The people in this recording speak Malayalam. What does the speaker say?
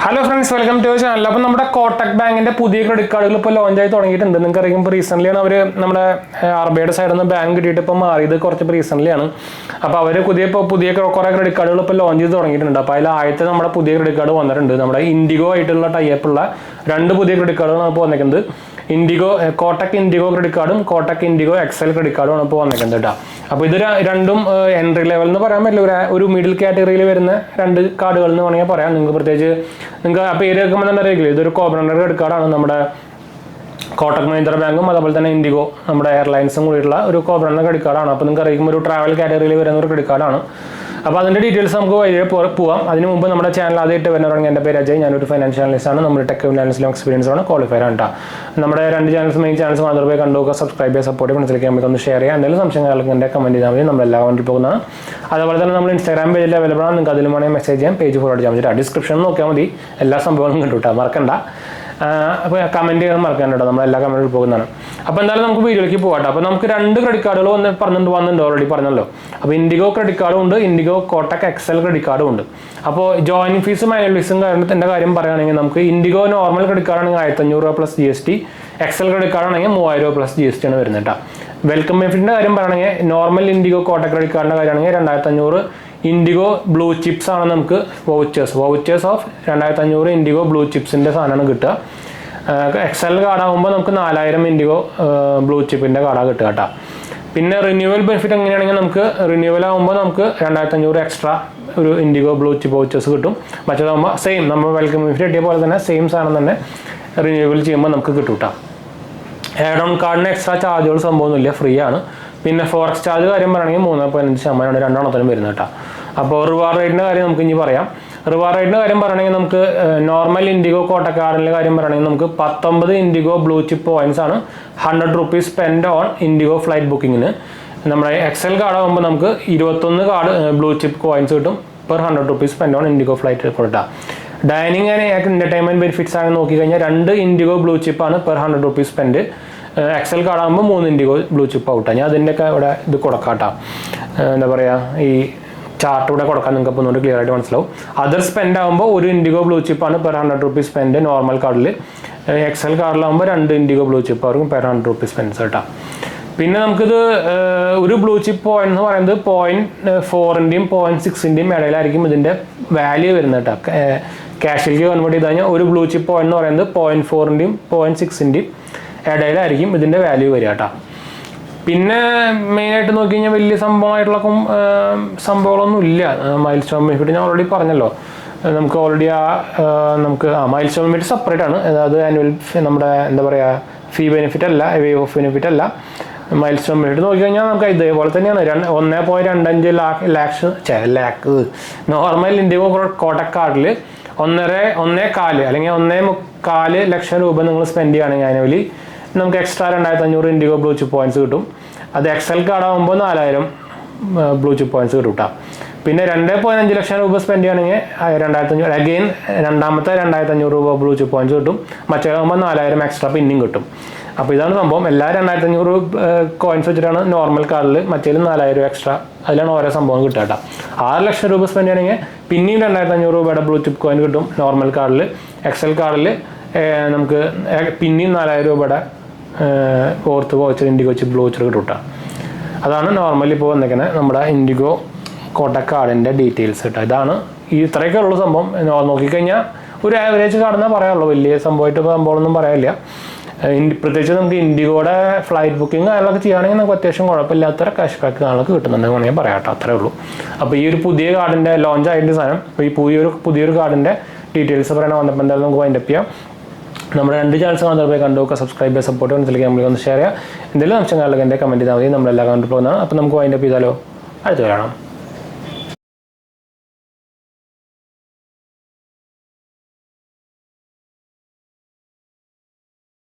Hello friends, welcome to channel. അപ്പോൾ നമ്മുടെ കോട്ടക് ബാങ്കിന്റെ പുതിയ ക്രെഡിറ്റ് കാർഡുകൾ ഇപ്പോൾ ലോഞ്ച് ആയി തുടങ്ങിയിട്ടുണ്ട്. നിങ്ങൾക്ക് അറിയാം, ഇപ്പോൾ റീസെൻ്റ്ലിയാണ് അവർ നമ്മുടെ RBIയുടെ സൈഡിൽ നിന്ന് ബാങ്ക് കിട്ടിയിട്ട് ഇപ്പോൾ മാറിയത് കുറച്ച് റീസെൻ്റ്ലിയാണ്. അപ്പോൾ അവർ പുതിയ കുറേ ക്രെഡിറ്റ് കാർഡുകൾ ഇപ്പോൾ ലോഞ്ച് ചെയ്ത് തുടങ്ങിയിട്ടുണ്ട്. അപ്പോൾ അതിൽ ആദ്യത്തെ നമ്മുടെ പുതിയ ക്രെഡിറ്റ് കാർഡ് വന്നിട്ടുണ്ട്. നമ്മുടെ ഇൻഡിഗോ ആയിട്ടുള്ള ടൈപ്പുള്ള 2 പുതിയ ക്രെഡിറ്റ് കാർഡുകളാണ് ഇപ്പോൾ വന്നിരിക്കുന്നത്. കോട്ടക് ഇൻഡിഗോ ക്രെഡിറ്റ് കാർഡും കോട്ടക് ഇൻഡിഗോ XL ക്രെഡിറ്റ് കാർഡുമാണ് ഇപ്പോൾ വന്നിരിക്കുന്നത് കേട്ടോ. അപ്പോൾ ഇത് രണ്ടും എൻട്രി ലെവൽ എന്ന് പറയാൻ പറ്റില്ല, ഒരു മിഡിൽ കാറ്റഗറിയിൽ വരുന്ന 2 കാർഡുകൾ എന്ന് വേണമെങ്കിൽ പറയാം. നിങ്ങൾക്ക് പ്രത്യേകിച്ച് നിങ്ങൾക്ക് ആ പേര് കേൾക്കുമ്പോൾ തന്നെ അറിയില്ല, ഇതൊരു കോബ്രണ്ടർ ക്രെഡിറ്റ് കാർഡാണ്. നമ്മുടെ കോട്ടക് മഹീന്ദ്ര ബാങ്കും അതുപോലെ തന്നെ ഇൻഡിഗോ നമ്മുടെ എയർലൈൻസും കൂടിയിട്ടുള്ള ഒരു കോബ്രണ്ടർ ക്രെഡിറ്റ് കാർഡാണ്. അപ്പോൾ നിങ്ങൾക്ക് അറിയിക്കുമ്പോൾ ഒരു ട്രാവൽ കാറ്റഗറിയിൽ വരുന്ന ഒരു ക്രെഡിറ്റ് കാർഡാണ്. അപ്പോൾ അതിൻ്റെ ഡീറ്റെയിൽസ് നമുക്ക് വഴിയെ പോകാം. അതിന് മുമ്പ് നമ്മുടെ ചാനൽ ആദ്യമായിട്ട് വരുന്നവരാണെങ്കിൽ എൻ്റെ പേര് അജയ്, ഞാനൊരു ഫൈനാൻഷ്യൽ അനലിസ്റ്റാണ്. നമ്മുടെ ടെക് ഫിനാൻസിലും എക്സ്പീരിയൻസ് ആണ്, ക്വാളിഫൈഡ് ആണ് കേട്ടോ. നമ്മുടെ 2 ചാനൽസ് മെയിൻ ചാനൽസ് മാത്രമേ പോയി കണ്ടുപോകുക, സബ്സ്ക്രൈബ് ചെയ്യുക, സപ്പോർട്ട് ചെയ്യുക, മനസ്സിലേക്ക് നമുക്കൊന്ന് ഷെയർ ചെയ്യാം. എന്തെങ്കിലും സംശയങ്ങൾക്ക് എൻ്റെ കമൻറ്റ് ചെയ്താൽ മതി, നമ്മളെല്ലാം കണ്ടിട്ട് പോകുന്നതാണ്. അതുപോലെ തന്നെ നമ്മൾ ഇൻസ്റ്റാഗ്രാം പേജിൽ അവൈലബിൾ ആണ്, നിങ്ങൾക്ക് അതിലും വേണമെങ്കിൽ മെസ്സേജ് ചെയ്യാം, പേജ് ഫോളോ ചെയ്യാൻ പറ്റും. ഡിസ്ക്രിപ്ഷൻ നോക്കിയാൽ മതി, എല്ലാ സംഭവങ്ങളും കണ്ടു കേട്ടോ, മറക്കണ്ട. അപ്പോൾ കമൻറ്റ് ചെയ്യാൻ മറക്കാൻ കേട്ടോ, നമ്മളെല്ലാ കമൻറ്റിൽ പോകുന്നതാണ്. അപ്പോൾ എന്തായാലും നമുക്ക് വീഡിയോയിലേക്ക് പോകാം. അപ്പോൾ നമുക്ക് 2 ക്രെഡിറ്റ് കാർഡുകൾ വന്നിട്ടുണ്ട്, ഓൾറെഡി പറഞ്ഞല്ലോ. അപ്പോൾ ഇൻഡിഗോ ക്രെഡിറ്റ് കാർഡും ഉണ്ട്, ഇൻഡിഗോ കോട്ടക് XL ക്രെഡിറ്റ് കാർഡും ഉണ്ട്. അപ്പോൾ ജോയിനിങ് ഫീസും ആനുവൽ ഫീസും കാര്യത്തിൻ്റെ കാര്യം പറയുകയാണെങ്കിൽ നമുക്ക് ഇൻഡിഗോ നോർമൽ ക്രെഡിറ്റ് കാർഡാണെങ്കിൽ 1500 പ്ലസ് GST, XL ക്രെഡിറ്റ് കാർഡാണെങ്കിൽ 3000 പ്ലസ് GST ആണ് വരുന്നത് കേട്ടോ. വെൽക്കം ബെനിഫിറ്റിൻ്റെ കാര്യം പറയുകയാണെങ്കിൽ നോർമൽ ഇൻഡിഗോ കോട്ടക് ക്രെഡിറ്റ് കാർഡിൻ്റെ കാര്യമാണെങ്കിൽ 2500 ഇൻഡിഗോ ബ്ലൂ ചിപ്സ് ആണ് നമുക്ക് വൗച്ചേഴ്സ് ഓഫ് 2500 ഇൻഡിഗോ ബ്ലൂ ചിപ്സിൻ്റെ സാധനമാണ് കിട്ടുക. XL കാർഡാകുമ്പോൾ നമുക്ക് 4000 ഇൻഡിഗോ ബ്ലൂ ചിപ്പിൻ്റെ കാർഡാണ് കിട്ടുക കേട്ടോ. പിന്നെ റിന്യൂവൽ ബെനിഫിറ്റ് എങ്ങനെയാണെങ്കിൽ നമുക്ക് റിന്യൂവൽ ആകുമ്പോൾ നമുക്ക് 2500 എക്സ്ട്രാ ഒരു ഇൻഡിഗോ ബ്ലൂ ചിപ്പ് വൗച്ചേഴ്സ് കിട്ടും. മറ്റേതാകുമ്പോൾ സെയിം നമ്മൾ വെൽക്കം ബെനിഫിറ്റ് കിട്ടിയ പോലെ തന്നെ സെയിം സാധനം തന്നെ റിന്യൂവൽ ചെയ്യുമ്പോൾ നമുക്ക് കിട്ടും കേട്ടോ. ആഡ് ഓൺ കാർഡിന് എക്സ്ട്രാ ചാർജുകൾ സംഭവമൊന്നുമില്ല, ഫ്രീ ആണ്. പിന്നെ ഫോറക്സ് ചാർജ് കാര്യം പറയുകയാണെങ്കിൽ 3.5% 2 വരുന്നത് കേട്ടോ. അപ്പോൾ റിവാർഡ് റേറ്റിൻ്റെ കാര്യം നമുക്ക് ഇനി പറയാം. റിവാർഡ് റേറ്റിൻ്റെ കാര്യം പറയുകയാണെങ്കിൽ നമുക്ക് നോർമൽ ഇൻഡിഗോ കോട്ടക് കാർഡിൻ്റെ കാര്യം പറയുകയാണെങ്കിൽ നമുക്ക് 19 ഇൻഡിഗോ ബ്ലൂ ചിപ്പ് പോയിന്റ്സ് ആണ് 100 rupees spend on IndiGo flight ബുക്കിങ്ങിന്. നമ്മുടെ XL കാർഡാകുമ്പോൾ നമുക്ക് 21 കാർഡ് ബ്ലൂ ചിപ്പ് കോയിൻസ് കിട്ടും per 100 rupees spend on IndiGo flight കൊടുത്താൽ. ഡൈനിങ് ആൻഡ് എൻ്റർടൈൻമെൻറ്റ് ബെനിഫിറ്റ്സ് ആണെന്ന് നോക്കിക്കഴിഞ്ഞാൽ 2 ഇൻഡിഗോ ബ്ലൂ ചിപ്പാണ് പെർ 100 റുപ്പീസ് സ്പെൻഡ്. XL കാർഡാകുമ്പോൾ 3 ഇൻഡിഗോ ബ്ലൂ ചിപ്പ് ഔട്ടാണ്. ഞാൻ അതിൻ്റെയൊക്കെ ഇവിടെ ഇത് കൊടുക്കാട്ടോ, എന്താ പറയുക, ഈ ചാർട്ട് ഇവിടെ കൊടുക്കാൻ നിങ്ങൾക്ക് അപ്പോൾ ഒന്നുകൂടി ക്ലിയർ ആയിട്ട് മനസ്സിലാവും. അതർ സ്പെൻഡ് ആകുമ്പോൾ 1 ഇൻഡിഗോ ബ്ലൂ ചിപ്പാണ് പെർ 100 റുപ്പീസ് സ്പെൻഡ് നോർമൽ കാർഡിൽ. XL കാർഡിലാകുമ്പോൾ 2 ഇൻഡിഗോ ബ്ലൂ ചിപ്പ് ആയിരിക്കും പെർ 100 റുപ്പീസ് സ്പെൻഡ് കേട്ടോ. പിന്നെ നമുക്കിത് ഒരു ബ്ലൂ ചിപ്പ് പോയിന്റ് എന്ന് പറയുന്നത് 0.4-ൻ്റെയും 0.6-ൻ്റെയും ഇടയിലായിരിക്കും ഇതിൻ്റെ വാല്യൂ വരുന്നത് കേട്ടോ. ക്യാഷിലേക്ക് കൺവേർട്ട് ചെയ്ത് കഴിഞ്ഞാൽ ഒരു ബ്ലൂ ചിപ്പ് പോയിന്റ് എന്ന് പറയുന്നത് 0.4-ൻ്റെയും 0.6-ൻ്റെയും ഇടയിലായിരിക്കും ഇതിൻ്റെ വാല്യൂ വരിക കേട്ടോ. പിന്നെ മെയിനായിട്ട് നോക്കി കഴിഞ്ഞാൽ വലിയ സംഭവങ്ങളൊന്നും ഇല്ല. മൈൽ സ്റ്റോൺ ബെനിഫിറ്റ് ഞാൻ ഓൾറെഡി പറഞ്ഞല്ലോ. നമുക്ക് ഓൾറെഡി നമുക്ക് മൈൽ സ്റ്റോൺ ബെനിഫിറ്റ് സെപ്പറേറ്റ് ആണ്. അത് ആനുവൽ നമ്മുടെ എന്താ പറയുക ഫീ ബെനിഫിറ്റ് അല്ല, വേവ് ഓഫ് ബെനിഫിറ്റ് അല്ല. മൈൽ സ്റ്റോൺ ബെനിഫിറ്റ് നോക്കിക്കഴിഞ്ഞാൽ നമുക്ക് ഇതേപോലെ തന്നെയാണ്. 1.25 ലാക്ക് നോർമൽ ഇൻഡിഗോ കോട്ടക് കാർഡിൽ 1.25 അല്ലെങ്കിൽ 1.25 ലക്ഷം രൂപ നിങ്ങൾ സ്പെൻഡ് ചെയ്യുകയാണെങ്കിൽ ആനുവലി നമുക്ക് extra 2500 IndiGo blue chip points കിട്ടും. അത് XL കാർഡാകുമ്പോൾ 4000 ബ്ലൂ ചിപ്പ് പോയിന്റ്സ് കിട്ടും കേട്ടോ. പിന്നെ 2.5 ലക്ഷം രൂപ സ്പെൻഡ് ചെയ്യുകയാണെങ്കിൽ 2500 അഗെയിൻ രണ്ടാമത്തെ 2500 രൂപ ബ്ലൂ ചിപ്പ് പോയിന്റ്സ് കിട്ടും. മറ്റേതാകുമ്പോൾ 4000 എക്സ്ട്രാ പിന്നെയും കിട്ടും. അപ്പോൾ ഇതാണ് സംഭവം. എല്ലാ 2500 കോയിൻസ് വെച്ചിട്ടാണ് നോർമൽ കാർഡിൽ, മറ്റേതിൽ 4000 എക്സ്ട്രാ, അതിലാണ് ഓരോ സംഭവം കിട്ടുക കേട്ടോ. 6 ലക്ഷം രൂപ സ്പെൻഡ് ചെയ്യണമെങ്കിൽ പിന്നെയും 2500 രൂപയുടെ ബ്ലൂ ചിപ്പ് കോയിൻ കിട്ടും നോർമൽ കാർഡിൽ. XL കാർഡിൽ നമുക്ക് പിന്നെയും 4000 രൂപയുടെ ഓർത്ത് voucher IndiGo chip blue voucher കിട്ടും കേട്ടോ. അതാണ് നോർമലി ഇപ്പോൾ വന്നിരിക്കുന്നത് നമ്മുടെ ഇൻഡിഗോ കോട്ടക് കാർഡിൻ്റെ ഡീറ്റെയിൽസ് കേട്ടോ. ഇതാണ് ഇത്രയൊക്കെ ഉള്ള സംഭവം. നോക്കിക്കഴിഞ്ഞാൽ ഒരു ആവറേജ് കാർഡെന്നാൽ പറയാനുള്ളൂ, വലിയ സംഭവമൊന്നും പറയാനില്ല. പ്രത്യേകിച്ച് നമുക്ക് ഇൻഡിഗോയുടെ ഫ്ലൈറ്റ് ബുക്കിംഗ് കാര്യങ്ങളൊക്കെ ചെയ്യുകയാണെങ്കിൽ നമുക്ക് അത്യാവശ്യം കുഴപ്പമില്ലാത്ത ക്യാഷ് ബാക്ക് കാര്യങ്ങളൊക്കെ കിട്ടുന്നുണ്ടെന്ന് വേണമെങ്കിൽ പറയാം കേട്ടോ. അത്രേ ഉള്ളൂ. അപ്പോൾ ഈ ഒരു പുതിയ കാർഡിൻ്റെ ലോഞ്ച് ആയിട്ട് സാധനം, അപ്പോൾ ഈ പുതിയൊരു കാർഡിൻ്റെ ഡീറ്റെയിൽസ് പറയണ വന്നപ്പോൾ എന്തായാലും നമുക്ക് വൈൻഡപ്പ് ചെയ്യാം. നമ്മുടെ 2 ചാനൽസ് മാത്രമേ കണ്ടുപോകുക, സബ്സ്ക്രൈബ് ചെയ്യുക, സപ്പോർട്ട് ചെയ്യുക, മനസ്സിലേക്ക് നമ്മളൊന്ന് ഷെയർ ചെയ്യുക. എന്തെങ്കിലും അംശങ്ങളിലൊക്കെ എൻ്റെ കമൻറ്റ് ചെയ്താൽ മതി, നമ്മളെല്ലാം കണ്ടു പോകുന്നതാണ്. അപ്പോൾ നമുക്ക് വൈൻഡപ്പ് ചെയ്താലോ, അടുത്ത് വരണം.